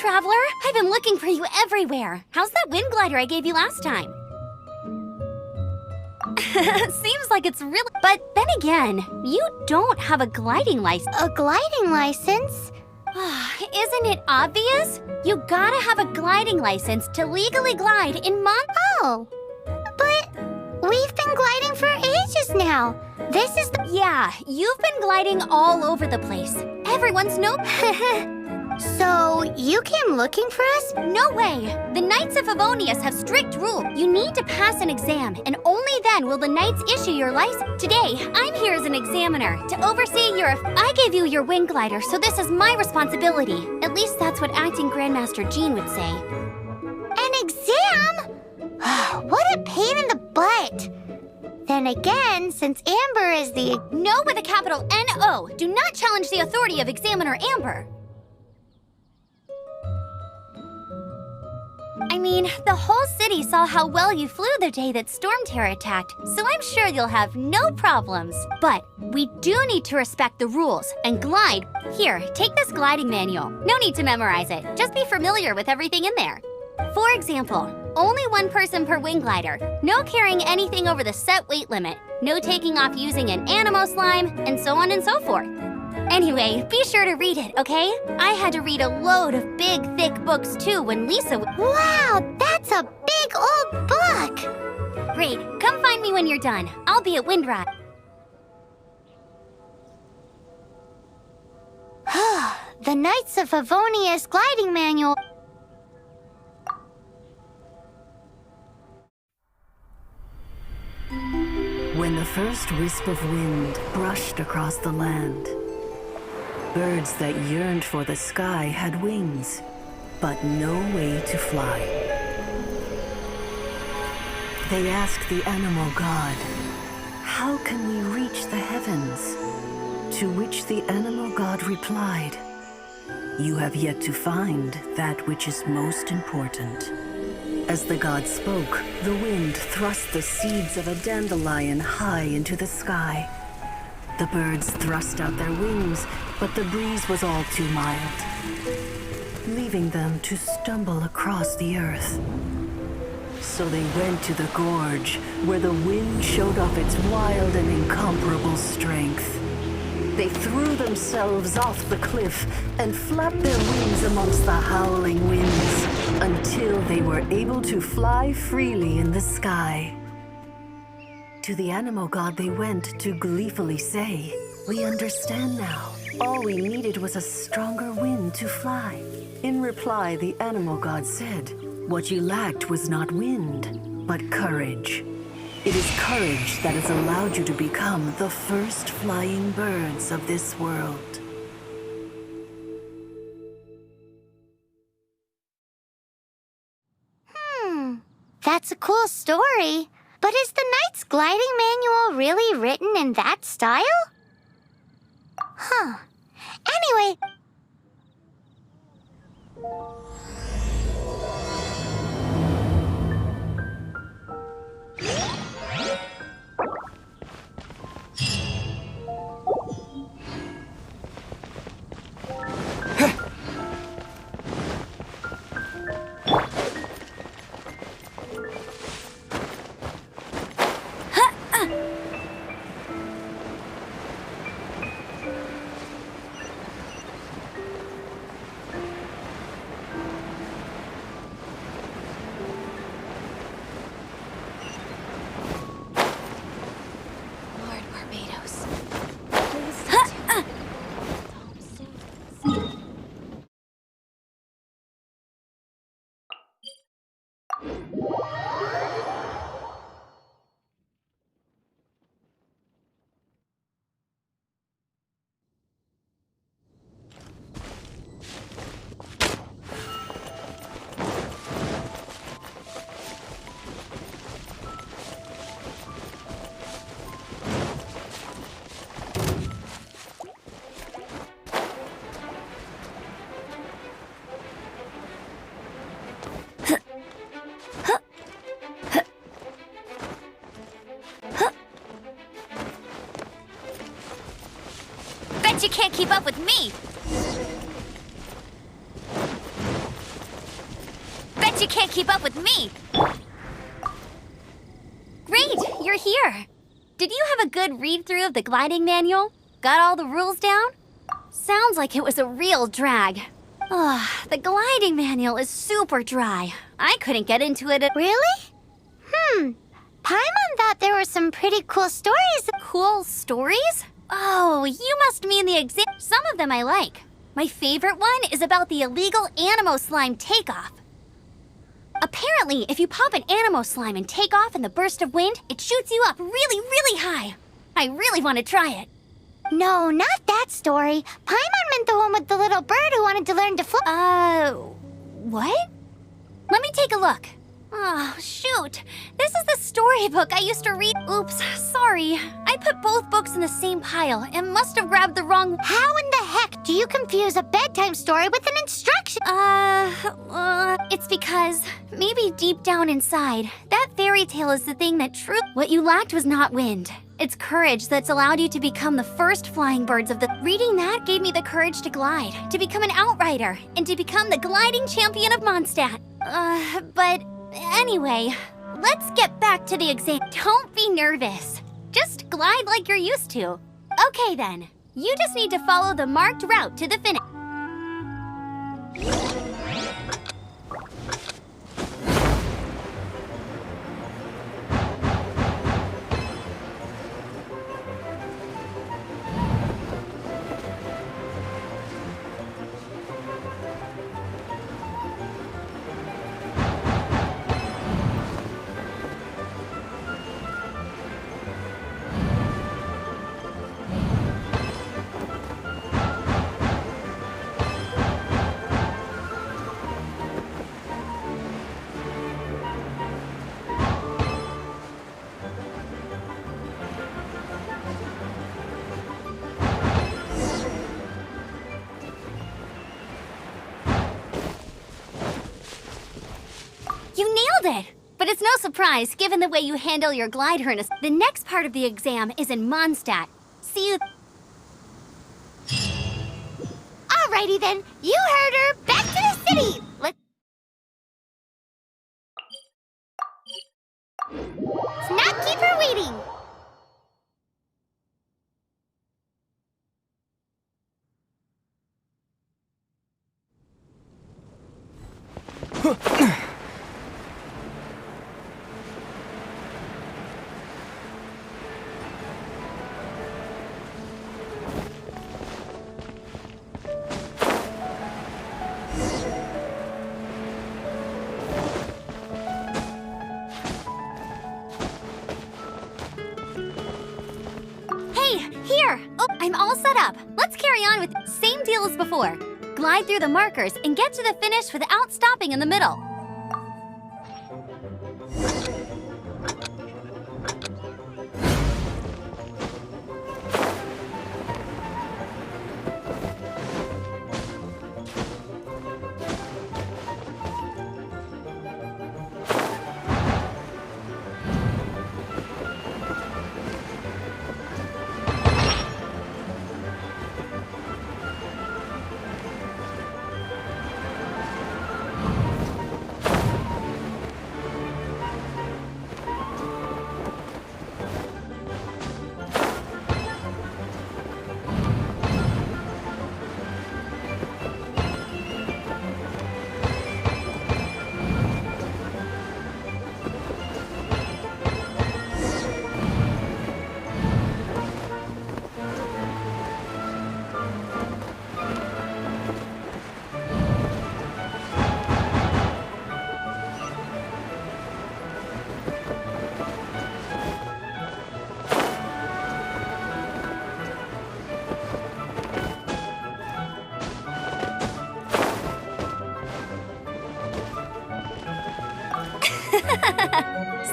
traveler! I've been looking for you everywhere. How's that wind glider I gave you last time? Seems like it's really... But then again, you don't have a gliding license. A gliding license? Isn't it obvious? You gotta have a gliding license to legally glide in Oh, but we've been gliding for ages now. This is the... Yeah, you've been gliding all over the place. Everyone's So, you came looking for us? No way! The Knights of Favonius have strict rules. You need to pass an exam, and only then will the Knights issue your license. Today, I'm here as an examiner to oversee your... I gave you your wing glider, so this is my responsibility. At least that's what Acting Grandmaster Jean would say. An exam? What a pain in the butt! Then again, since Amber is the... No with a capital N-O. Do not challenge the authority of Examiner Amber. I mean, the whole city saw how well you flew the day that Storm Terror attacked, so I'm sure you'll have no problems. But we do need to respect the rules and glide. Here, take this gliding manual. No need to memorize it. Just be familiar with everything in there. For example, only one person per wing glider. No carrying anything over the set weight limit. No taking off using an animo slime, and so on and so forth. Anyway, be sure to read it, okay? I had to read a load of big, thick books too when Lisa... Wow, that's a big old book! Great, come find me when you're done. I'll be at Windrot. The Knights of Favonius gliding manual. When the first wisp of wind brushed across the land, birds that yearned for the sky had wings, but no way to fly. They asked the animal god, "How can we reach the heavens?" To which the animal god replied, "You have yet to find that which is most important." As the god spoke, the wind thrust the seeds of a dandelion high into the sky. The birds thrust out their wings, but the breeze was all too mild, leaving them to stumble across the earth. So they went to the gorge, where the wind showed off its wild and incomparable strength. They threw themselves off the cliff and flapped their wings amongst the howling winds until they were able to fly freely in the sky. To the animal god they went to gleefully say, "We understand now. All we needed was a stronger wind to fly." In reply, the animal god said, "What you lacked was not wind, but courage. It is courage that has allowed you to become the first flying birds of this world." That's a cool story. But is the Knight's gliding manual really written in that style? Anyway... You can't keep up with me! She can't keep up with me. Great, you're here. Did you have a good read-through of the gliding manual? Got all the rules down? Sounds like it was a real drag. Ugh, the gliding manual is super dry. I couldn't get into it at— Really? Paimon thought there were some pretty cool stories. Cool stories? Oh, you must mean the exam. Some of them I like. My favorite one is about the illegal Animo slime takeoff. Apparently, if you pop an Animo slime and take off in the burst of wind, it shoots you up really, really high. I really want to try it. No, not that story. Paimon meant the one with the little bird who wanted to learn to fly. What? Let me take a look. Oh, shoot. This is the storybook I used to read. Oops, sorry. I put both books in the same pile and must have grabbed the wrong— How in the heck do you confuse a bedtime story with an instruction? It's because maybe deep down inside, that fairy tale is the thing that what you lacked was not wind. It's courage that's allowed you to become the first flying birds of the— Reading that gave me the courage to glide, to become an outrider, and to become the gliding champion of Mondstadt. But anyway, let's get back to the exam. Don't be nervous. Just glide like you're used to. Okay then, you just need to follow the marked route to the finish. You nailed it! But it's no surprise, given the way you handle your glider in the next part of the exam is in Mondstadt. See you— Alrighty then, you heard her. Back to the city. Let's not keep her waiting. Here! Oh, I'm all set up. Let's carry on with same deal as before. Glide through the markers and get to the finish without stopping in the middle.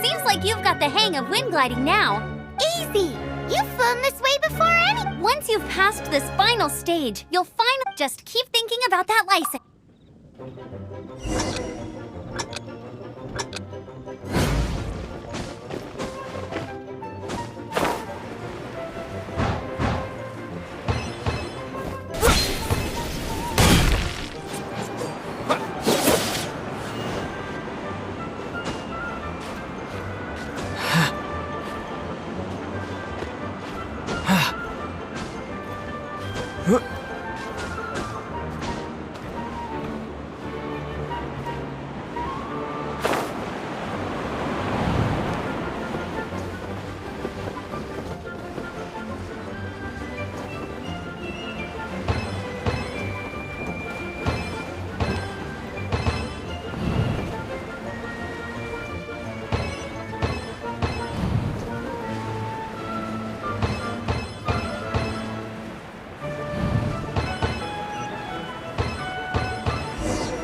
Seems like you've got the hang of wind gliding now. Easy. You've flown this way before any— Once you've passed this final stage, you'll just keep thinking about that license.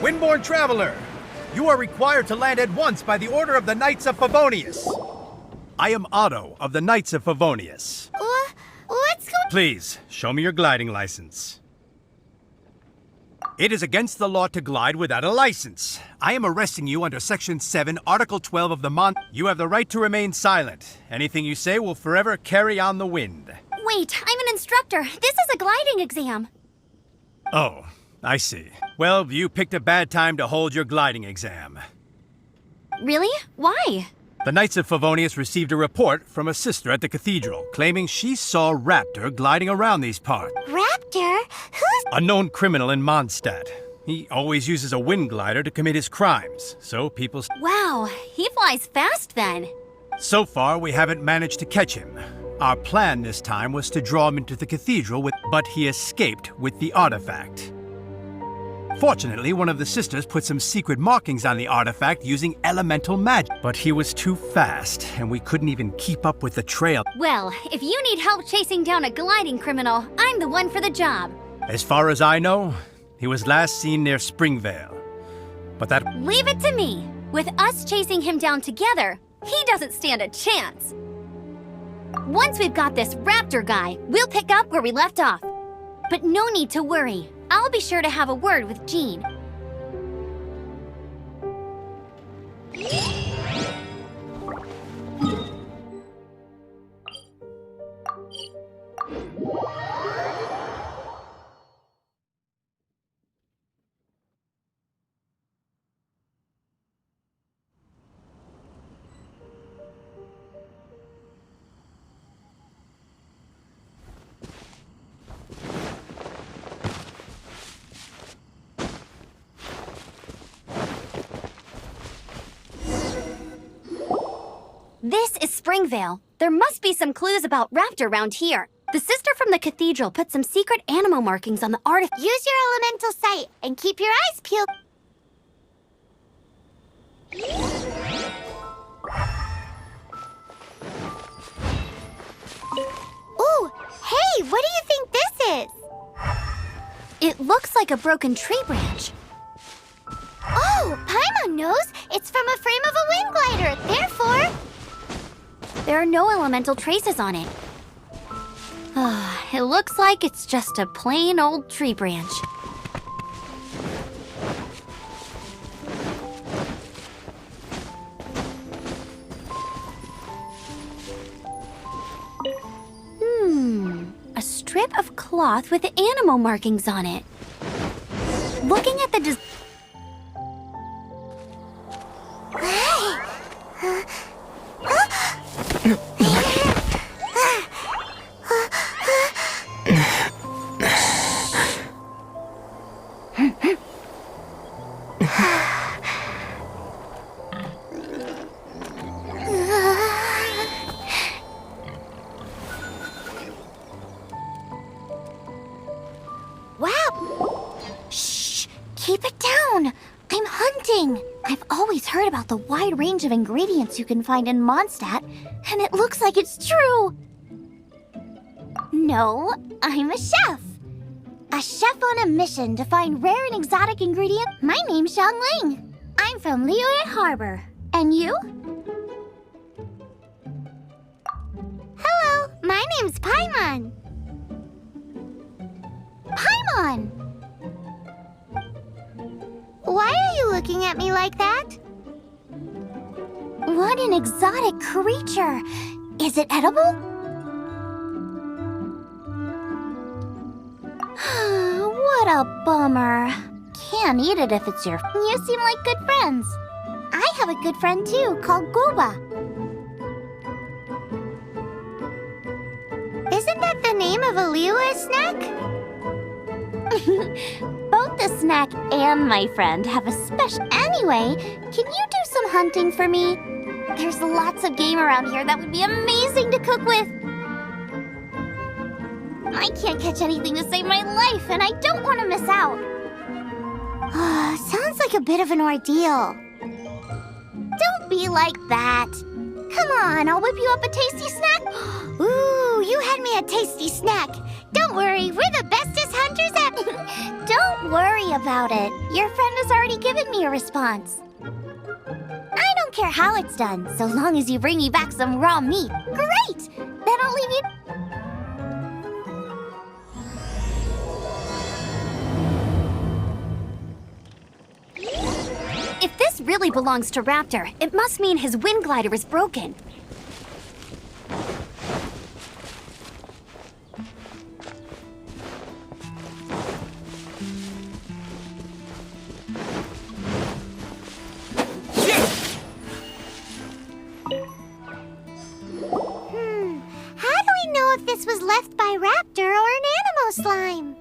Windborne traveler, you are required to land at once by the order of the Knights of Favonius. I am Otto of the Knights of Favonius. What's going? Please, show me your gliding license. It is against the law to glide without a license. I am arresting you under Section 7, Article 12 of the You have the right to remain silent. Anything you say will forever carry on the wind. Wait, I'm an instructor. This is a gliding exam. Oh, I see. Well, you picked a bad time to hold your gliding exam. Really? Why? The Knights of Favonius received a report from a sister at the cathedral claiming she saw Raptor gliding around these parts. Raptor? Who's... A known criminal in Mondstadt. He always uses a wind glider to commit his crimes, so people... Wow, he flies fast then. So far, we haven't managed to catch him. Our plan this time was to draw him into the cathedral but he escaped with the artifact. Fortunately, one of the sisters put some secret markings on the artifact using elemental magic. But he was too fast, and we couldn't even keep up with the trail. Well, if you need help chasing down a gliding criminal, I'm the one for the job. As far as I know, he was last seen near Springvale. But that... Leave it to me. With us chasing him down together, he doesn't stand a chance. Once we've got this Raptor guy, we'll pick up where we left off. But no need to worry. I'll be sure to have a word with Jean. This is Springvale. There must be some clues about Raptor around here. The sister from the cathedral put some secret animal markings on the artifact. Use your elemental sight and keep your eyes peeled. Ooh, hey, what do you think this is? It looks like a broken tree branch. Oh, Paimon knows. It's from a frame of a wind glider. Therefore... There are no elemental traces on it. It looks like it's just a plain old tree branch. A strip of cloth with animal markings on it. Looking at the Wow! Shh! Keep it down! I'm hunting! I've always heard about the wide range of ingredients you can find in Mondstadt, and it looks like it's true! No, I'm a chef! A chef on a mission to find rare and exotic ingredients. My name's Xiang Ling. I'm from Liyue Harbor. And you? Hello, my name's Paimon. Paimon! Why are you looking at me like that? What an exotic creature! Is it edible? What a bummer. Can't eat it if it's your... You seem like good friends. I have a good friend too, called Goba. Isn't that the name of a Liyue snack? Both the snack and my friend have a special... Anyway, can you do some hunting for me? There's lots of game around here that would be amazing to cook with. I can't catch anything to save my life, and I don't want to miss out. Sounds like a bit of an ordeal. Don't be like that. Come on, I'll whip you up a tasty snack. Ooh, you had me a tasty snack. Don't worry, we're the bestest hunters ever. Don't worry about it. Your friend has already given me a response. I don't care how it's done, so long as you bring me back some raw meat. Great! Then I'll leave you... If this really belongs to Raptor, it must mean his wind glider is broken. How do we know if this was left by Raptor or an Animo slime?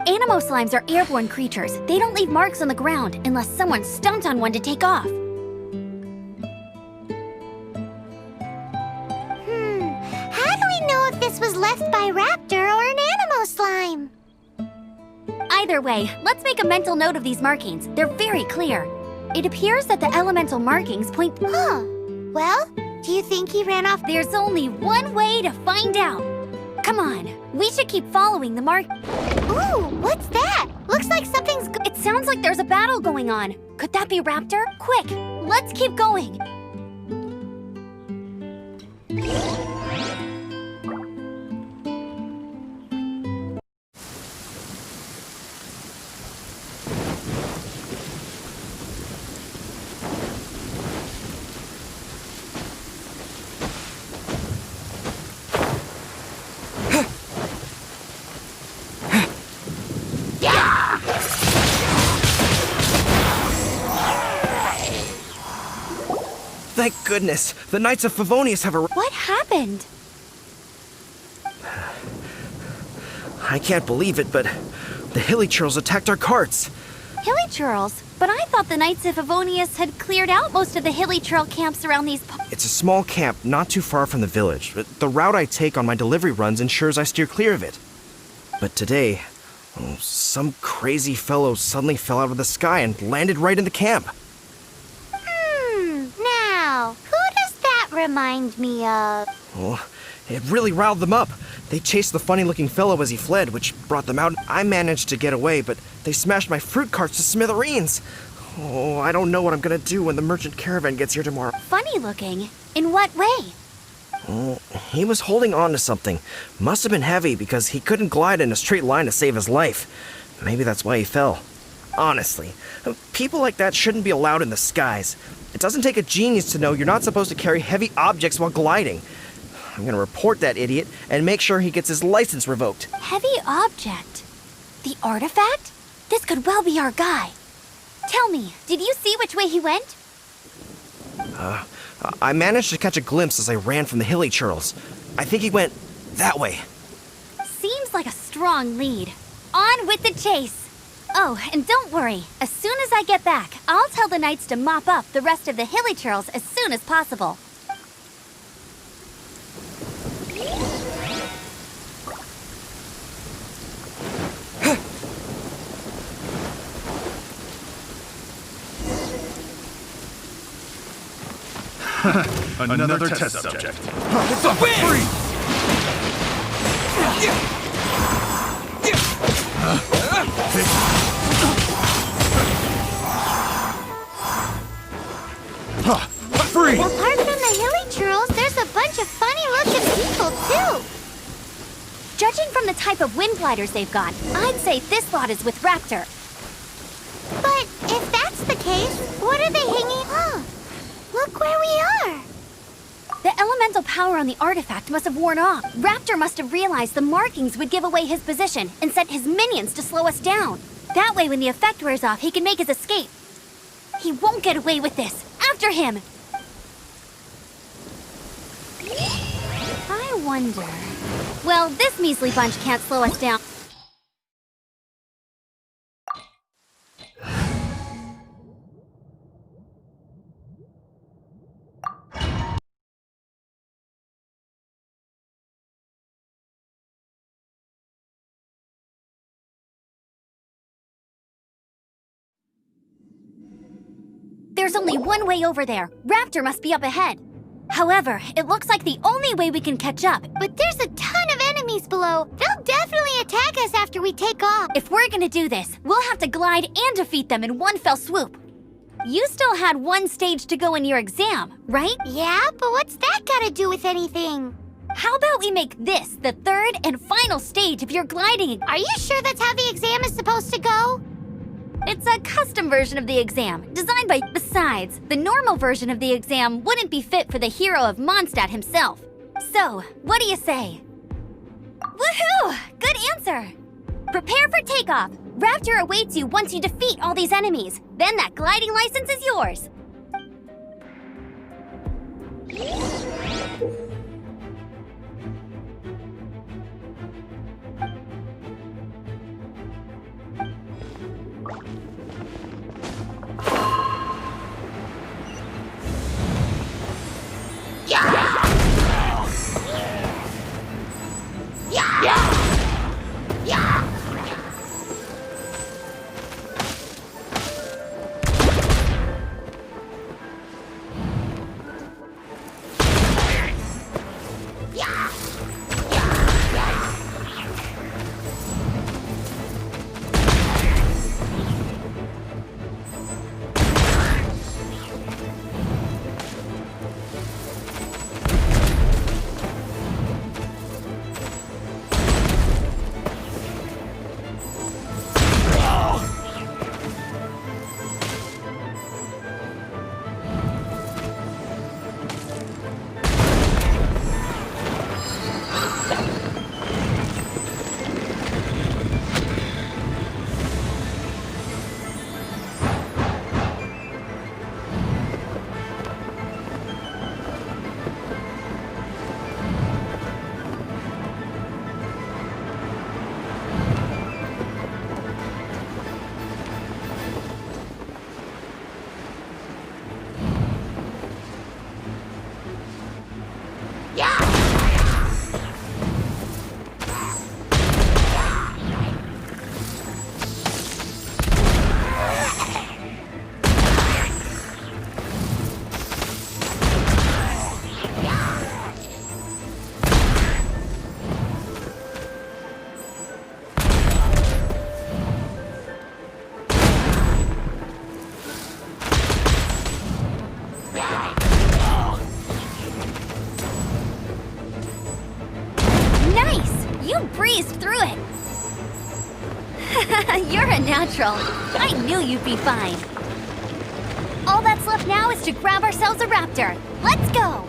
Animo slimes are airborne creatures. They don't leave marks on the ground unless someone stomped on one to take off. How do we know if this was left by Raptor or an Animo slime? Either way, let's make a mental note of these markings. They're very clear. It appears that the elemental markings point... Huh. Well, do you think he ran off? There's only one way to find out. Come on, we should keep following the mark... Ooh, what's that? Looks like something's... It sounds like there's a battle going on. Could that be Raptor? Quick, let's keep going. Thank goodness! The Knights of Favonius have What happened? I can't believe it, but the hilly churls attacked our carts. Hilly churls? But I thought the Knights of Favonius had cleared out most of the hilly churl camps around these It's a small camp not too far from the village, but the route I take on my delivery runs ensures I steer clear of it. But today, some crazy fellow suddenly fell out of the sky and landed right in the camp. Now, who does that remind me of? Well, it really riled them up. They chased the funny-looking fellow as he fled, which brought them out. I managed to get away, but they smashed my fruit carts to smithereens. Oh, I don't know what I'm gonna do when the merchant caravan gets here tomorrow. funny looking. In what way? Oh, he was holding on to something. Must have been heavy because he couldn't glide in a straight line to save his life. Maybe that's why he fell. Honestly, people like that shouldn't be allowed in the skies. It doesn't take a genius to know you're not supposed to carry heavy objects while gliding. I'm gonna report that idiot and make sure he gets his license revoked. Heavy object. The artifact? This could well be our guy. Tell me, did you see which way he went? I managed to catch a glimpse as I ran from the hilly churls. I think he went that way. Seems like a strong lead. On with the chase. Oh, and don't worry. As soon as I get back, I'll tell the knights to mop up the rest of the hilly churls as soon as possible. Another test subject. It's a freeze! Free! Apart from the hilly churls, there's a bunch of funny-looking people, too. Judging from the type of wind gliders they've got, I'd say this lot is with Raptor. But if that's the case, what are they hanging... Huh. Look where we are. The elemental power on the artifact must have worn off. Raptor must have realized the markings would give away his position and sent his minions to slow us down. That way, when the effect wears off, he can make his escape. He won't get away with this. After him! I wonder... Well, this measly bunch can't slow us down. There's only one way over there. Raptor must be up ahead. However, it looks like the only way we can catch up. But there's a ton of enemies enemies below. They'll definitely attack us after we take off. If we're gonna do this, we'll have to glide and defeat them in one fell swoop. You still had one stage to go in your exam, right? Yeah, but what's that gotta do with anything? How about we make this the third and final stage of your gliding? Are you sure that's how the exam is supposed to go? It's a custom version of the exam, designed by... Besides, the normal version of the exam wouldn't be fit for the hero of Mondstadt himself. So, what do you say? Woohoo! Good answer! Prepare for takeoff. Raptor awaits you once you defeat all these enemies. Then that gliding license is yours. You're a natural. I knew you'd be fine. All that's left now is to grab ourselves a raptor. Let's go!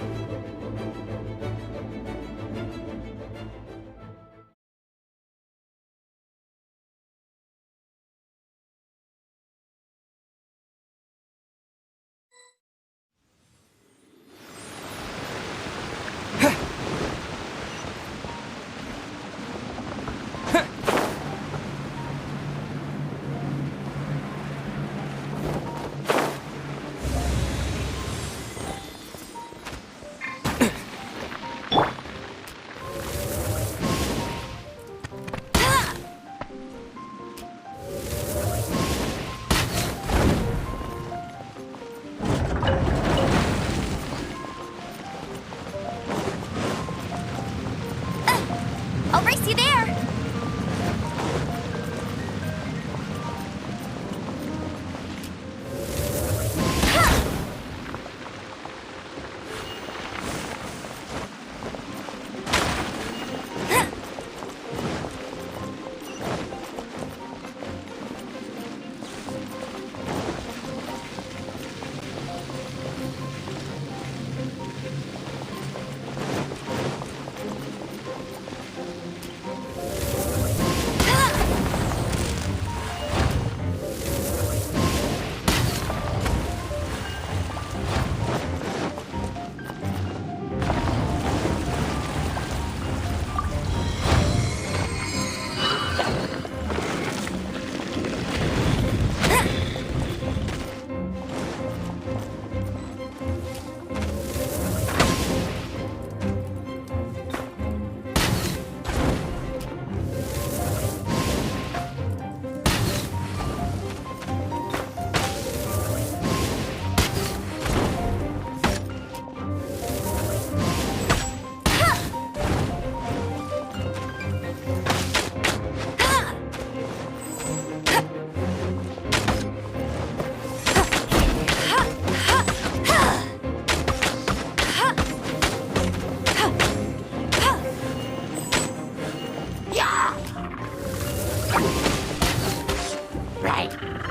try.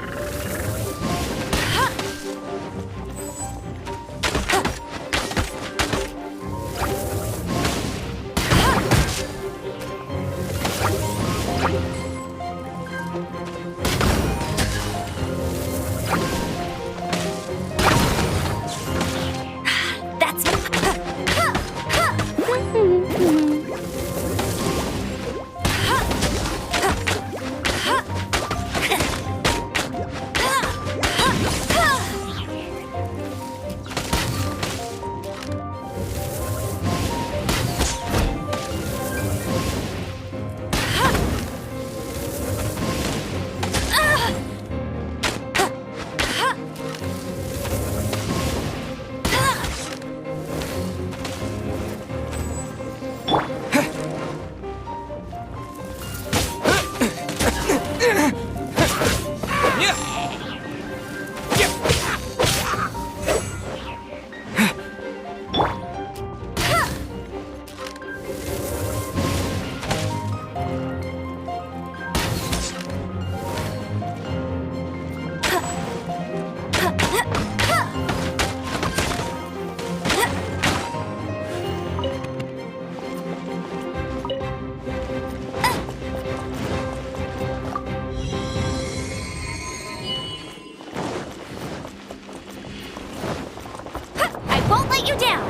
You down!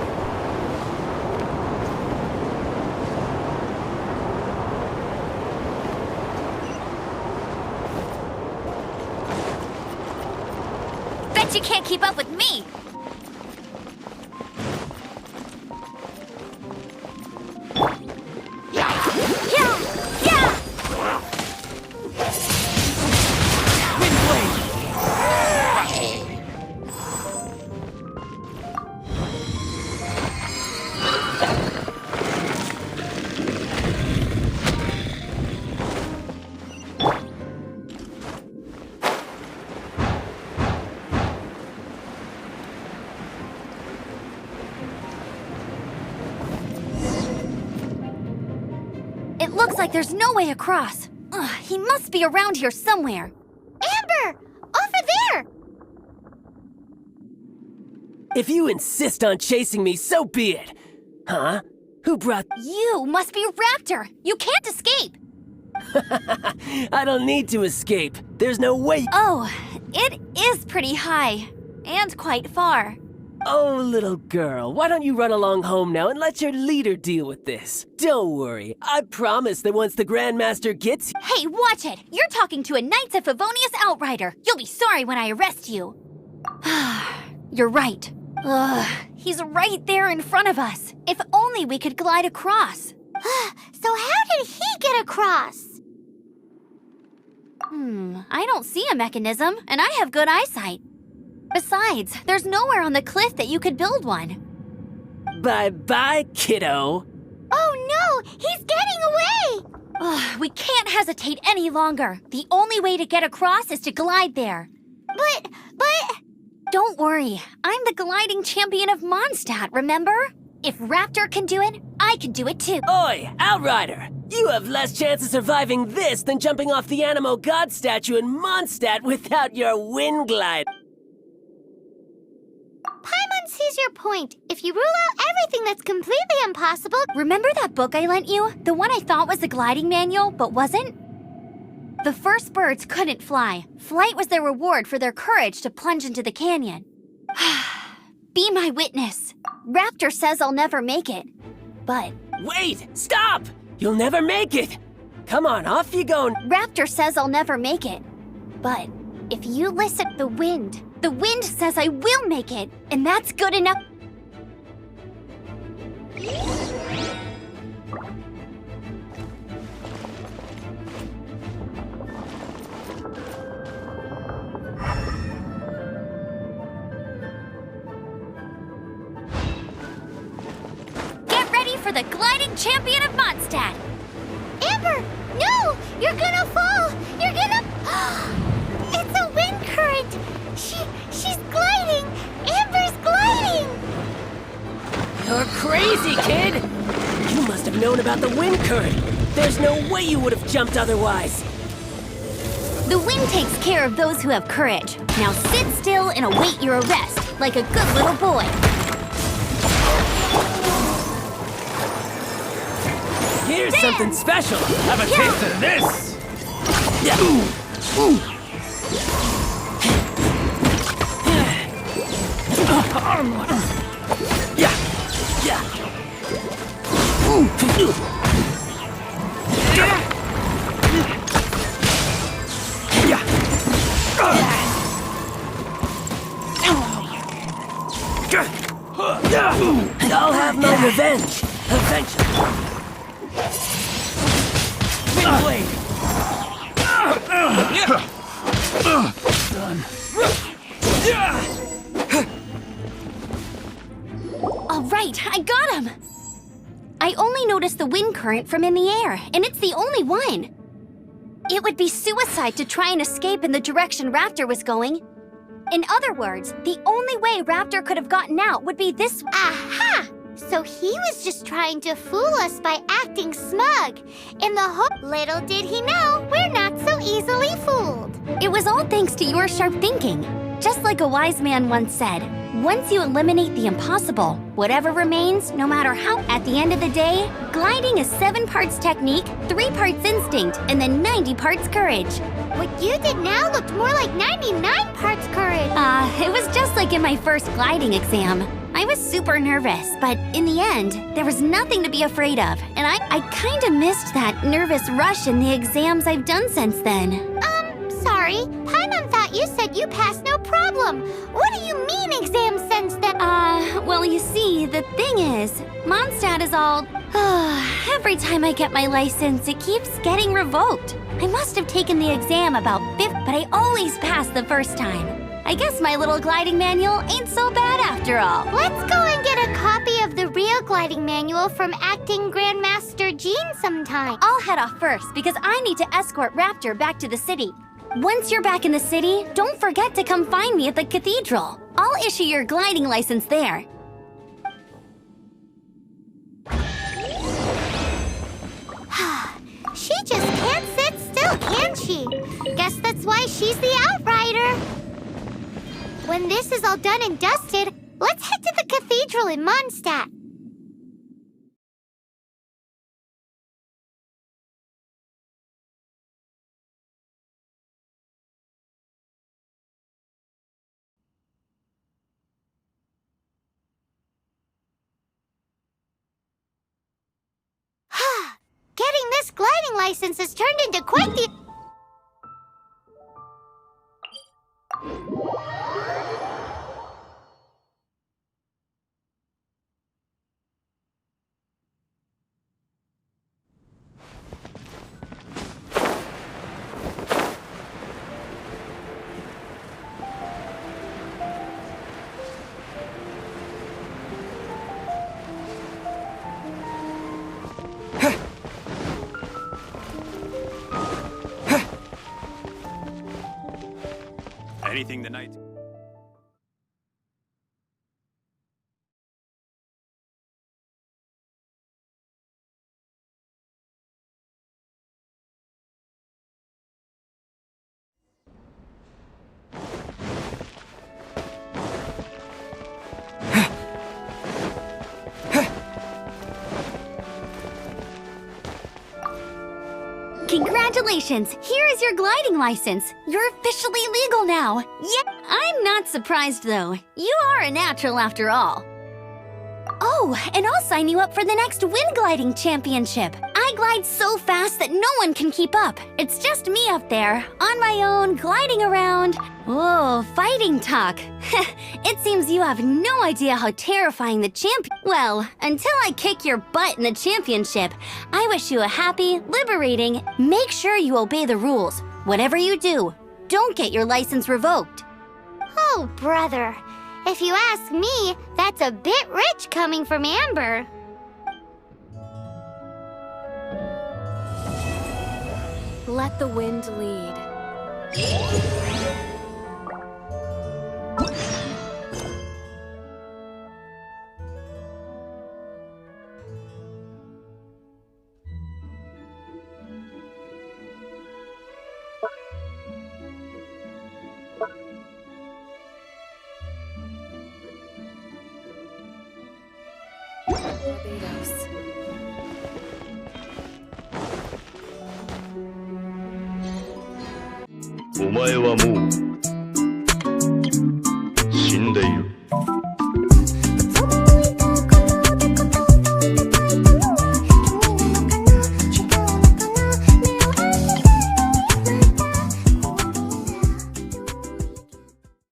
Bet you can't keep up with me! It looks like there's no way across. Ugh, he must be around here somewhere. Amber! Over there! If you insist on chasing me, so be it. Huh? Who brought... You must be Raptor. You can't escape. I don't need to escape. There's no way... Oh, it is pretty high. And quite far. Oh, little girl, why don't you run along home now and let your leader deal with this? Don't worry, I promise that once the Grandmaster gets... Hey, watch it! You're talking to a Knights of Favonius outrider. You'll be sorry when I arrest you. You're right. Ugh, he's right there in front of us. If only we could glide across. So how did he get across? I don't see a mechanism, and I have good eyesight. Besides, there's nowhere on the cliff that you could build one. Bye-bye, kiddo. Oh no, he's getting away! Ugh, we can't hesitate any longer. The only way to get across is to glide there. But... Don't worry, I'm the gliding champion of Mondstadt, remember? If Raptor can do it, I can do it too. Oi, Outrider! You have less chance of surviving this than jumping off the Animo God statue in Mondstadt without your wind glide. Paimon sees your point. If you rule out everything that's completely impossible... Remember that book I lent you? The one I thought was the gliding manual, but wasn't? The first birds couldn't fly. Flight was their reward for their courage to plunge into the canyon. Be my witness. Raptor says I'll never make it. But... Wait! Stop! You'll never make it! Come on, off you go! Raptor says I'll never make it. But if you listen to the wind says I will make it, and that's good enough. Get ready for the gliding champion of Mondstadt. Amber! No! You're gonna fall! You're gonna... It's a wind current! She's gliding! Amber's gliding! You're crazy, kid! You must have known about the wind current. There's no way you would have jumped otherwise. The wind takes care of those who have courage. Now sit still and await your arrest, like a good little boy. Here's something special. Have a taste of this! I'll have my revenge eventually. Wind blade. All right, I got him! I only noticed the wind current from in the air, and it's the only one. It would be suicide to try and escape in the direction Raptor was going. In other words, the only way Raptor could have gotten out would be this way. Aha! So he was just trying to fool us by acting smug. In the hope, little did he know, we're not so easily fooled. It was all thanks to your sharp thinking. Just like a wise man once said, once you eliminate the impossible, whatever remains, no matter how, at the end of the day, gliding is 7 parts technique, 3 parts instinct, and then 90 parts courage. What you did now looked more like 99 parts courage. It was just like in my first gliding exam. I was super nervous, but in the end, there was nothing to be afraid of, and I kinda missed that nervous rush in the exams I've done since then. Sorry. Paimon thought you said you passed no problem. What do you mean exam since then? Well, you see, the thing is, Mondstadt is all... every time I get my license, it keeps getting revoked. I must have taken the exam about 5th, but I always pass the first time. I guess my little gliding manual ain't so bad after all. Let's go and get a copy of the real gliding manual from Acting Grandmaster Jean sometime. I'll head off first because I need to escort Raptor back to the city. Once you're back in the city, don't forget to come find me at the cathedral. I'll issue your gliding license there. She just can't sit still, can she? Guess that's why she's the outrider. When this is all done and dusted, let's head to the cathedral in Mondstadt. Getting this gliding license has turned into quite the... Anything the night... Congratulations! Here is your gliding license. You're officially legal now. Yeah, I'm not surprised though. You are a natural after all. Oh, and I'll sign you up for the next wind gliding championship. I glide so fast that no one can keep up. It's just me up there, on my own, gliding around. Whoa, fighting talk. It seems you have no idea how terrifying the champion... Well, until I kick your butt in the championship, I wish you a happy, liberating... Make sure you obey the rules. Whatever you do, don't get your license revoked. Oh, brother. If you ask me, that's a bit rich coming from Amber. Let the wind lead. お前はもう